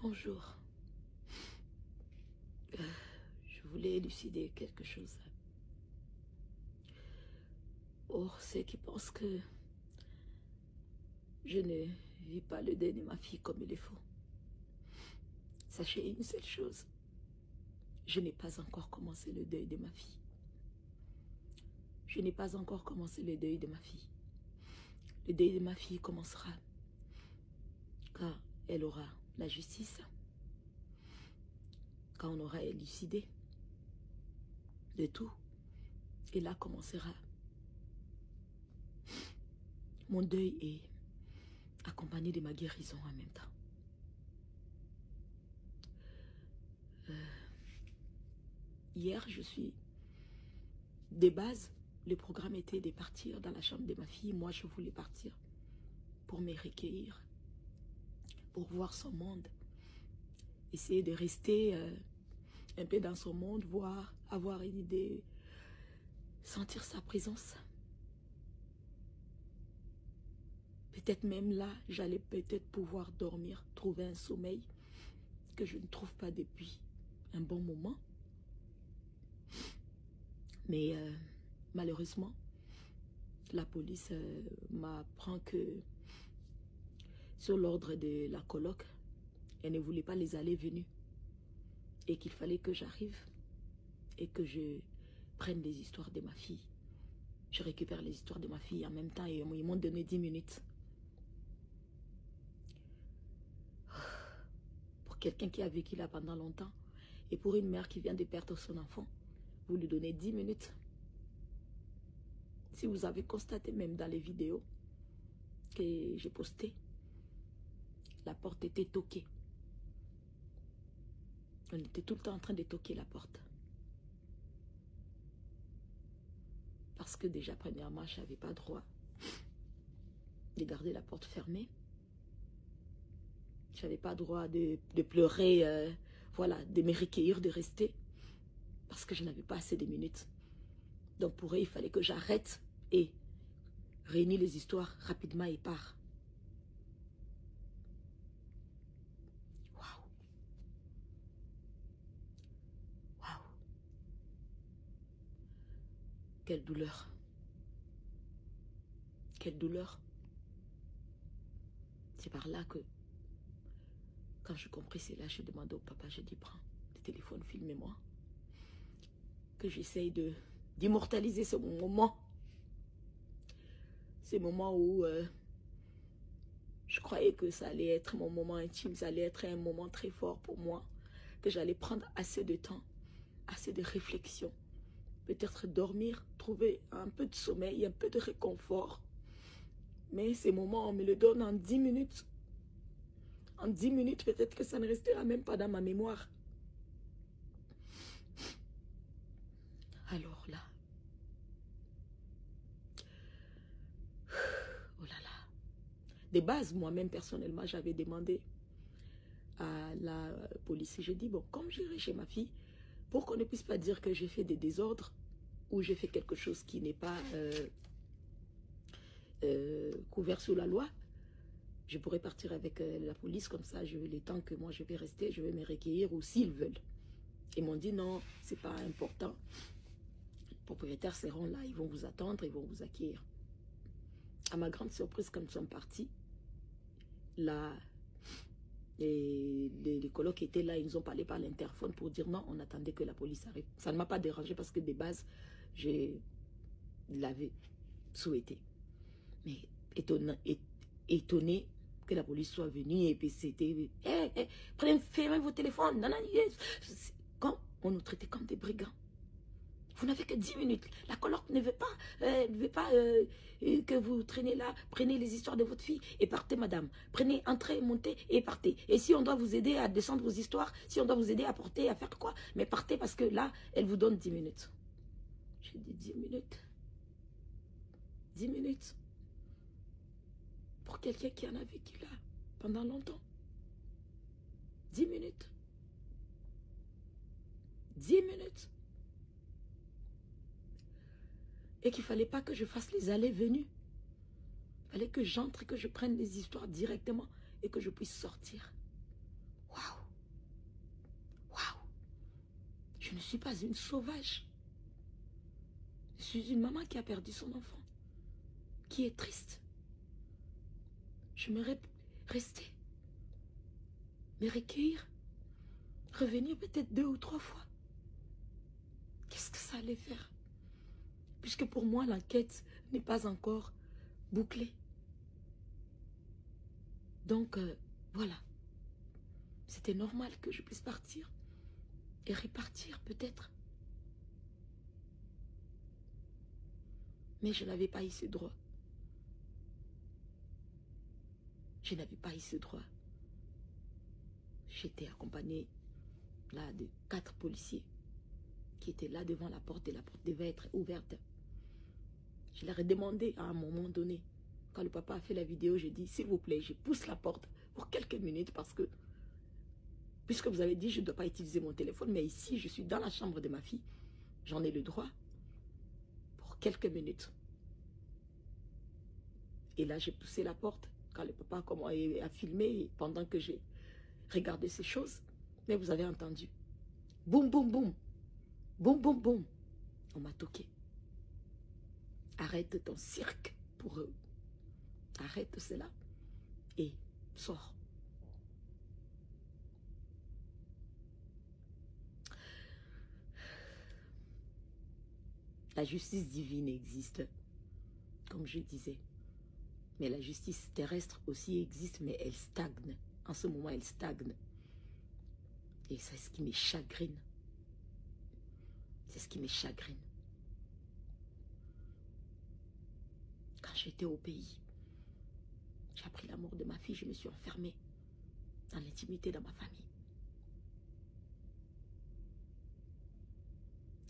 Bonjour. Je voulais élucider quelque chose. Pour ceux qui pensent que je ne vis pas le deuil de ma fille comme il est faux. Sachez une seule chose. Je n'ai pas encore commencé le deuil de ma fille. Je n'ai pas encore commencé le deuil de ma fille. Le deuil de ma fille commencera quand elle aura la justice, quand on aura élucidé de tout. Et là commencera mon deuil et accompagné de ma guérison en même temps. Hier, de base, le programme était de partir dans la chambre de ma fille. Moi, je voulais partir pour me recueillir, pour voir son monde, essayer de rester un peu dans son monde, voir, avoir une idée, sentir sa présence. Peut-être même là, j'allais peut-être pouvoir dormir, trouver un sommeil que je ne trouve pas depuis un bon moment. Mais malheureusement, la police m'apprend que sur l'ordre de la coloc, elle ne voulait pas les allées-venues et qu'il fallait que j'arrive et que je prenne les histoires de ma fille. Je récupère les histoires de ma fille en même temps et ils m'ont donné 10 minutes. Pour quelqu'un qui a vécu là pendant longtemps et pour une mère qui vient de perdre son enfant, vous lui donnez 10 minutes. Si vous avez constaté même dans les vidéos que j'ai postées, la porte était toquée. On était tout le temps en train de toquer la porte. Parce que déjà, premièrement, je n'avais pas droit de garder la porte fermée. Je n'avais pas droit de pleurer, voilà, de me recueillir, de rester. Parce que je n'avais pas assez de minutes. Donc pour eux, il fallait que j'arrête et réunis les histoires rapidement et part. Waouh. Waouh. Quelle douleur. Quelle douleur. C'est par là que, quand je compris cela, je demandais au papa, je dis, prends le téléphone, filmez-moi. Que j'essaye d'immortaliser ce moment. Ces moments où je croyais que ça allait être mon moment intime, ça allait être un moment très fort pour moi, que j'allais prendre assez de temps, assez de réflexion, peut-être dormir, trouver un peu de sommeil, un peu de réconfort. Mais ces moments, on me le donne en 10 minutes. En 10 minutes, peut-être que ça ne restera même pas dans ma mémoire. Alors là, oh là là. De base, moi-même, personnellement, j'avais demandé à la police. J'ai dit, bon, comme j'irai chez ma fille, pour qu'on ne puisse pas dire que j'ai fait des désordres ou j'ai fait quelque chose qui n'est pas couvert sous la loi, je pourrais partir avec la police, comme ça, les temps que moi je vais rester, je vais me recueillir ou s'ils veulent. Ils m'ont dit non, c'est pas important. Les propriétaires seront là, ils vont vous attendre, ils vont vous accueillir. À ma grande surprise, quand nous sommes partis, là, les colocs étaient là, ils nous ont parlé par l'interphone pour dire non, on attendait que la police arrive. Ça ne m'a pas dérangé parce que de base, je l'avais souhaité. Mais étonné que la police soit venue et puis c'était fermez vos téléphones. Non, non, quand on nous traitait comme des brigands. Vous n'avez que 10 minutes. La coloc ne veut pas, que vous traînez là. Prenez les histoires de votre fille et partez, madame. Prenez, entrez, montez et partez. Et si on doit vous aider à descendre vos histoires, si on doit vous aider à porter, à faire quoi, mais partez parce que là, elle vous donne 10 minutes. J'ai dit 10 minutes. 10 minutes. Pour quelqu'un qui en a vécu là pendant longtemps. 10 minutes. 10 minutes. Et qu'il ne fallait pas que je fasse les allées-venues. Il fallait que j'entre et que je prenne les histoires directement et que je puisse sortir. Waouh! Je ne suis pas une sauvage. Je suis une maman qui a perdu son enfant, qui est triste. J'aimerais rester, me recueillir, revenir peut-être 2 ou 3 fois. Qu'est-ce que ça allait faire? Puisque pour moi, l'enquête n'est pas encore bouclée. Donc, voilà. C'était normal que je puisse partir et repartir peut-être. Mais je n'avais pas eu ce droit. Je n'avais pas eu ce droit. J'étais accompagnée là de 4 policiers qui étaient là devant la porte et la porte devait être ouverte. Je leur ai demandé à un moment donné, quand le papa a fait la vidéo, j'ai dit, s'il vous plaît, je pousse la porte pour quelques minutes parce que, puisque vous avez dit, je ne dois pas utiliser mon téléphone, mais ici, je suis dans la chambre de ma fille, j'en ai le droit pour quelques minutes. Et là, j'ai poussé la porte quand le papa a filmé pendant que j'ai regardé ces choses. Mais vous avez entendu. Boum, boum, boum. Boum, boum, boum. On m'a toqué. Arrête ton cirque pour eux. Arrête cela et sors. La justice divine existe, comme je disais. Mais la justice terrestre aussi existe, mais elle stagne. En ce moment, elle stagne. Et c'est ce qui me chagrine. C'est ce qui me chagrine. Quand j'étais au pays, j'ai appris la mort de ma fille, je me suis enfermée dans l'intimité de ma famille.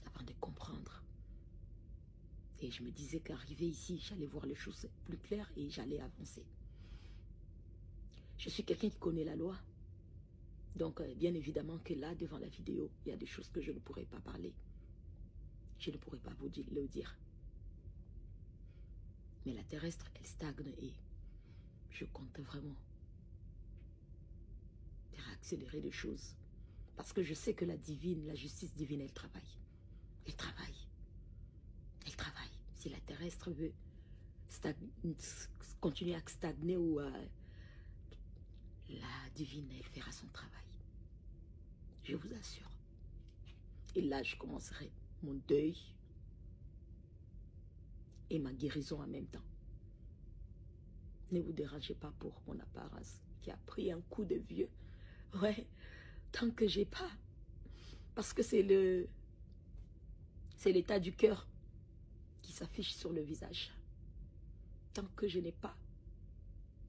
Avant de comprendre. Et je me disais qu'arrivé ici, j'allais voir les choses plus claires et j'allais avancer. Je suis quelqu'un qui connaît la loi. Donc, bien évidemment que là, devant la vidéo, il y a des choses que je ne pourrais pas parler. Je ne pourrais pas vous le dire. Mais la terrestre, elle stagne et je compte vraiment faire accélérer les choses. Parce que je sais que la divine, la justice divine, elle travaille. Elle travaille. Elle travaille. Si la terrestre veut continuer à stagner ou la divine, elle fera son travail. Je vous assure. Et là, je commencerai mon deuil et ma guérison en même temps. Ne vous dérangez pas pour mon apparence qui a pris un coup de vieux. Ouais, tant que j'ai pas. Parce que c'est l'état du cœur qui s'affiche sur le visage. Tant que je n'ai pas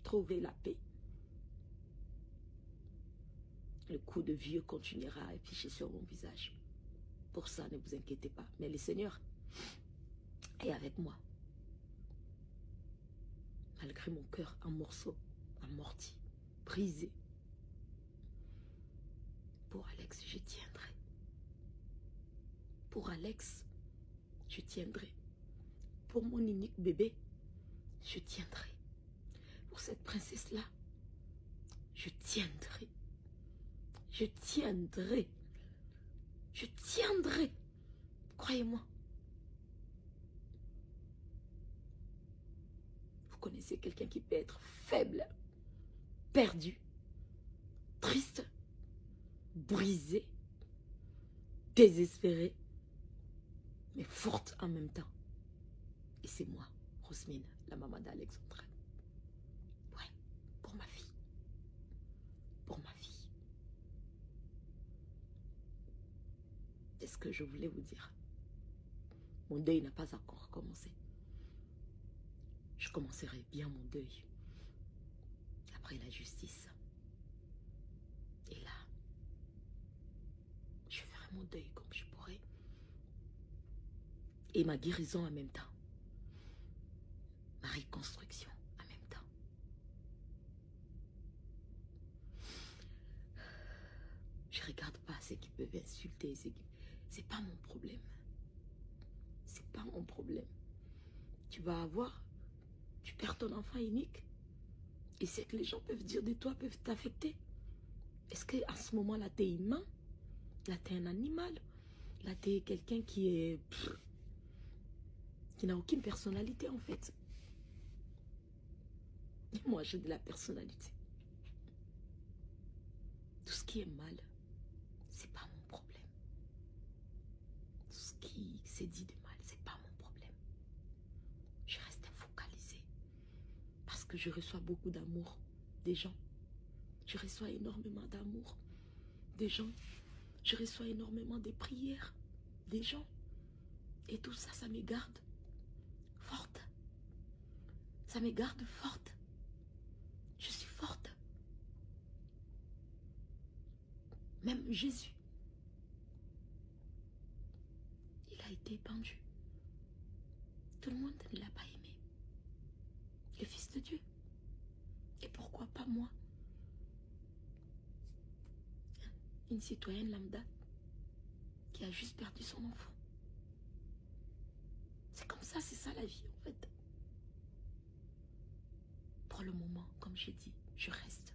trouvé la paix, le coup de vieux continuera à afficher sur mon visage. Pour ça, ne vous inquiétez pas. Mais le Seigneur est avec moi. Malgré mon cœur en morceaux, amorti, brisé. Pour Alex, je tiendrai. Pour Alex, je tiendrai. Pour mon unique bébé, je tiendrai. Pour cette princesse-là, je tiendrai. Je tiendrai. Je tiendrai. Croyez-moi. Vous connaissez quelqu'un qui peut être faible, perdu, triste, brisé, désespéré, mais forte en même temps. Et c'est moi, Rosmine, la maman d'Alexandra. Ouais, pour ma fille. Pour ma fille. C'est ce que je voulais vous dire. Mon deuil n'a pas encore commencé. Je commencerai bien mon deuil après la justice. Et là, je ferai mon deuil comme je pourrai. Et ma guérison en même temps. Ma reconstruction en même temps. Je ne regarde pas ceux qui peuvent insulter. C'est pas mon problème. C'est pas mon problème. Tu vas avoir, tu perds ton enfant unique. Et c'est que les gens peuvent dire de toi, peuvent t'affecter. Est-ce qu'à ce moment-là, tu es humain? Là, tu es un animal? Là, t'es quelqu'un qui n'a aucune personnalité en fait. Et moi, j'ai de la personnalité. Tout ce qui est mal, c'est pas mon problème. Tout ce qui s'est dit de mal, c'est pas mon problème. Je reste focalisée parce que je reçois beaucoup d'amour des gens. Je reçois énormément d'amour des gens. Je reçois énormément de prières des gens. Et tout ça, ça me garde forte. Ça me garde forte. Je suis forte. Même Jésus, il a été pendu. Tout le monde ne l'a pas aimé. Le Fils de Dieu. Et pourquoi pas moi? Une citoyenne lambda qui a juste perdu son enfant. C'est comme ça, c'est ça la vie en fait. Pour le moment, comme j'ai dit, je reste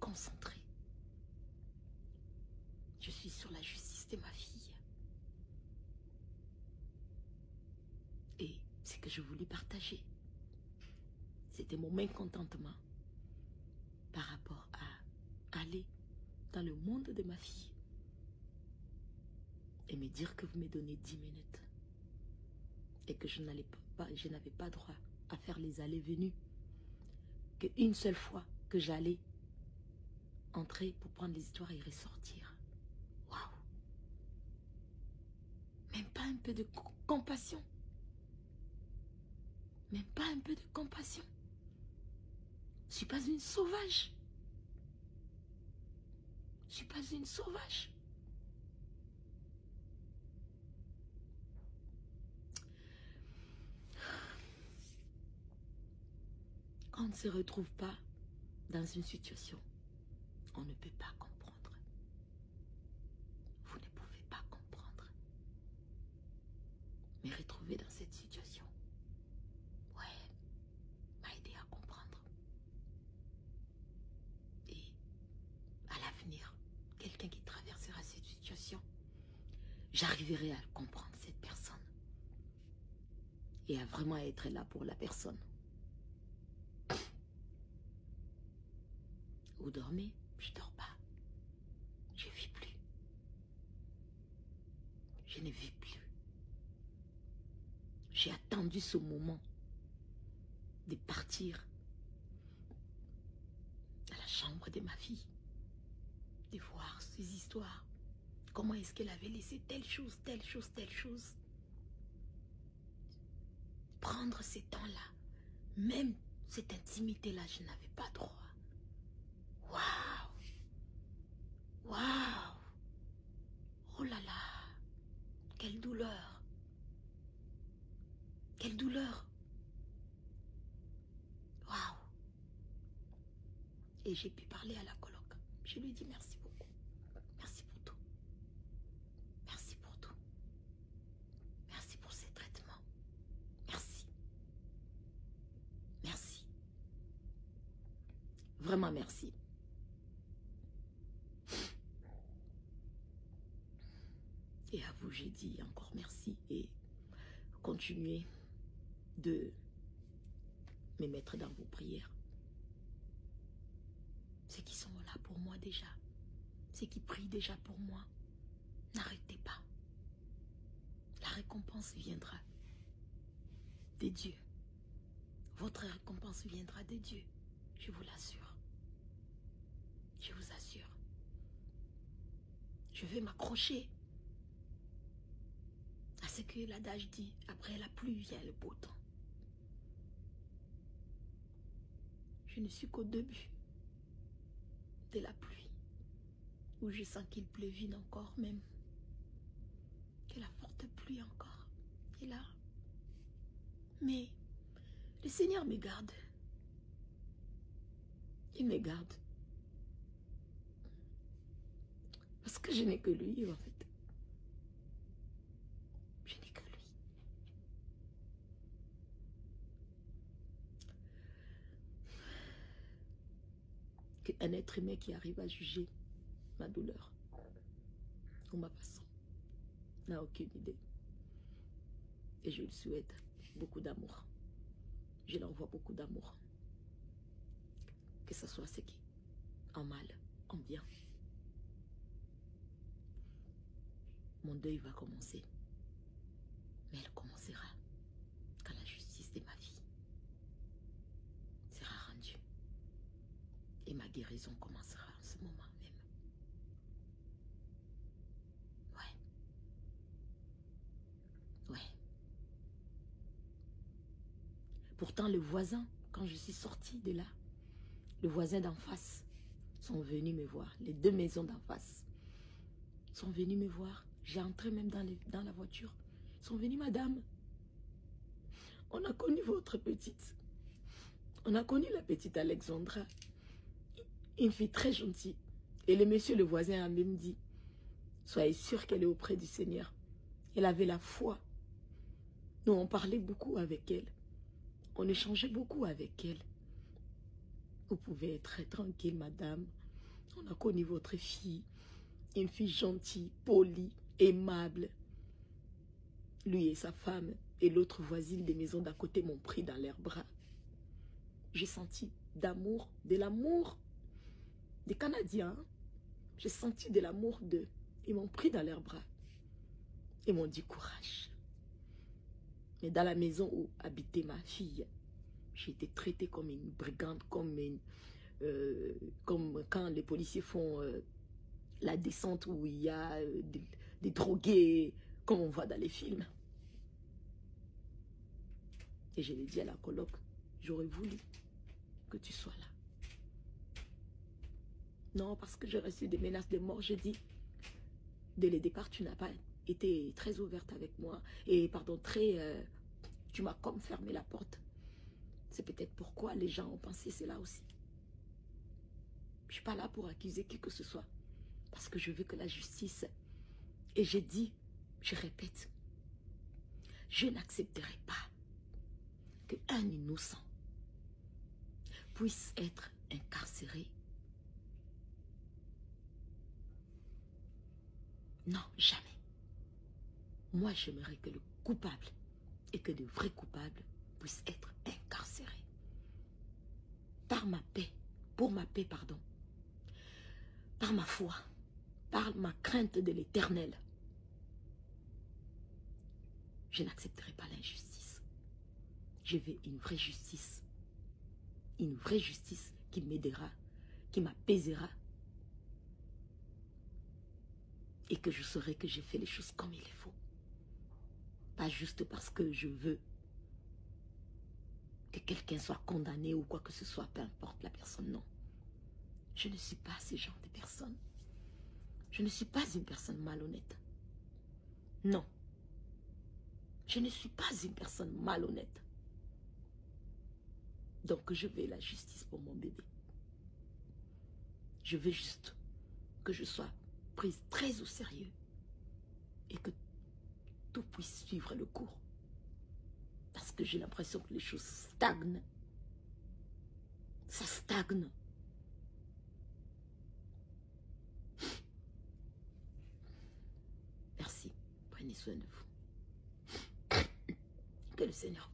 concentrée. Je suis sur la justice de ma fille. Et ce que je voulais partager, c'était mon mécontentement par rapport à aller dans le monde de ma fille et me dire que vous me donnez 10 minutes et que je n'avais pas droit à faire les allées-venues, qu'une seule fois que j'allais entrer pour prendre les histoires et ressortir. Waouh! Même pas un peu de compassion. Même pas un peu de compassion. Je ne suis pas une sauvage. Je ne suis pas une sauvage. Quand on ne se retrouve pas dans une situation, on ne peut pas comprendre. Vous ne pouvez pas comprendre. Mais retrouver dans cette situation, ouais, m'a aidé à comprendre. Et à l'avenir, quelqu'un qui traversera cette situation, j'arriverai à comprendre cette personne. Et à vraiment être là pour la personne. Vous dormez? Je ne dors pas. Je ne vis plus. Je ne vis plus. J'ai attendu ce moment de partir à la chambre de ma fille, de voir ces histoires. Comment est-ce qu'elle avait laissé telle chose, telle chose, telle chose. Prendre ces temps-là, même cette intimité-là, je n'avais pas droit. Waouh! Waouh! Oh là là! Quelle douleur! Quelle douleur! Waouh! Et j'ai pu parler à la coloc. Je lui ai dit merci beaucoup. Merci pour tout. Merci pour tout. Merci pour ces traitements. Merci. Merci. Vraiment merci. Et à vous, j'ai dit encore merci et continuez de me mettre dans vos prières. Ceux qui sont là pour moi déjà, ceux qui prient déjà pour moi, n'arrêtez pas. La récompense viendra de Dieu. Votre récompense viendra de Dieu, je vous l'assure. Je vous assure. Je vais m'accrocher à ce que l'adage dit, après la pluie vient le beau temps. Je ne suis qu'au début de la pluie, où je sens qu'il pleuvine encore même, que la forte pluie encore est là. Mais le Seigneur me garde. Il me garde. Parce que je n'ai que lui en fait. Je n'ai que lui. Qu'un être humain qui arrive à juger ma douleur ou ma façon. n'a aucune idée. Et je lui souhaite beaucoup d'amour. Je lui envoie beaucoup d'amour. Que ce soit ce qui, en mal, en bien. Mon deuil va commencer. Mais elle commencera quand la justice de ma vie sera rendue. Et ma guérison commencera en ce moment même. Ouais. Pourtant, le voisin, quand je suis sortie de là, le voisin d'en face sont venus me voir. Les deux maisons d'en face sont venus me voir. J'ai entré même dans la voiture. Ils sont venus, madame. On a connu votre petite. On a connu la petite Alexandra. Une fille très gentille. Et le monsieur, le voisin, a même dit, soyez sûr qu'elle est auprès du Seigneur. Elle avait la foi. Nous, on parlait beaucoup avec elle. On échangeait beaucoup avec elle. Vous pouvez être très tranquille, madame. On a connu votre fille. Une fille gentille, polie, aimable. Lui et sa femme et l'autre voisine des maisons d'à côté m'ont pris dans leurs bras. J'ai senti d'amour, de l'amour des Canadiens. J'ai senti de l'amour d'eux. Ils m'ont pris dans leurs bras. Ils m'ont dit courage. Mais dans la maison où habitait ma fille, j'ai été traitée comme une brigande, comme quand les policiers font la descente où il y a des drogués, comme on voit dans les films. Et je l'ai dit à la coloc, j'aurais voulu que tu sois là. Non, parce que j'ai reçu des menaces de mort, j'ai dit, dès le départ, tu n'as pas été très ouverte avec moi. Et pardon, tu m'as comme fermé la porte. C'est peut-être pourquoi les gens ont pensé cela aussi. Je ne suis pas là pour accuser qui que ce soit. Parce que je veux que la justice... Et j'ai dit, je répète, je n'accepterai pas qu'un innocent puisse être incarcéré. Non, jamais. Moi, j'aimerais que le coupable et que le vrai coupable puissent être incarcérés. Par ma paix, pour ma paix, pardon. Par ma foi, par ma crainte de l'Éternel. Je n'accepterai pas l'injustice. Je veux une vraie justice. Une vraie justice qui m'aidera, qui m'apaisera. Et que je saurai que j'ai fait les choses comme il faut. Pas juste parce que je veux que quelqu'un soit condamné ou quoi que ce soit, peu importe la personne, non. Je ne suis pas ce genre de personne. Je ne suis pas une personne malhonnête. Non. Je ne suis pas une personne malhonnête. Donc je veux la justice pour mon bébé. Je veux juste que je sois prise très au sérieux et que tout puisse suivre le cours. Parce que j'ai l'impression que les choses stagnent. Ça stagne. Merci. Prenez soin de vous. Que le Seigneur